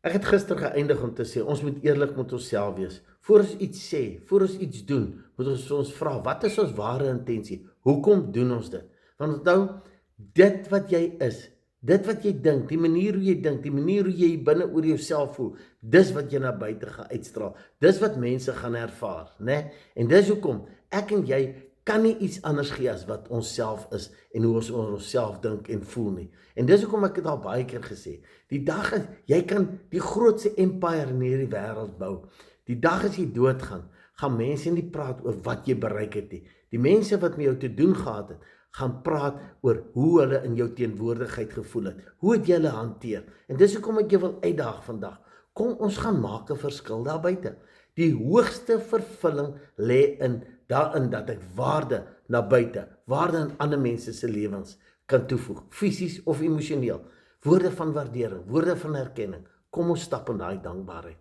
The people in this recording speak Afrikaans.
Ek het gister geëindig om te sê, ons moet eerlik met onsself wees. Voor ons iets sê, voor ons iets doen, moet ons vir ons vra, wat is ons ware intensie? Hoekom doen ons dit? Want onthou, dit wat jy is, dit wat jy dink, die manier hoe jy dink, die manier hoe jy binne oor jouself voel, dis wat jy na buite gaan uitstraal. Dis wat mense gaan ervaar, né? En dis hoekom ek en jy kan nie iets anders gee as wat ons self is en hoe ons oor onsself dink en voel nie. En dis hoekom ek het al baie keer gesê, die dag is, jy kan die grootste empire in hierdie wêreld bou. Die dag as jy doodgaan, gaan mense nie praat oor wat jy bereik het nie. Die mense wat met jou te doen gehad het, gaan praat oor hoe hulle in jou teenwoordigheid gevoel het. Hoe het jy hulle hanteer? En dis hoekom ek jou wil uitdaag vandag. Kom ons gaan maak 'n verskil daar buite. Die hoogste vervulling lê daarin dat ek waarde na buite, waarde in ander mense se lewens kan toevoeg, fisies of emosioneel. Woorde van waardering, woorde van erkenning. Kom ons stap in daai dankbaarheid.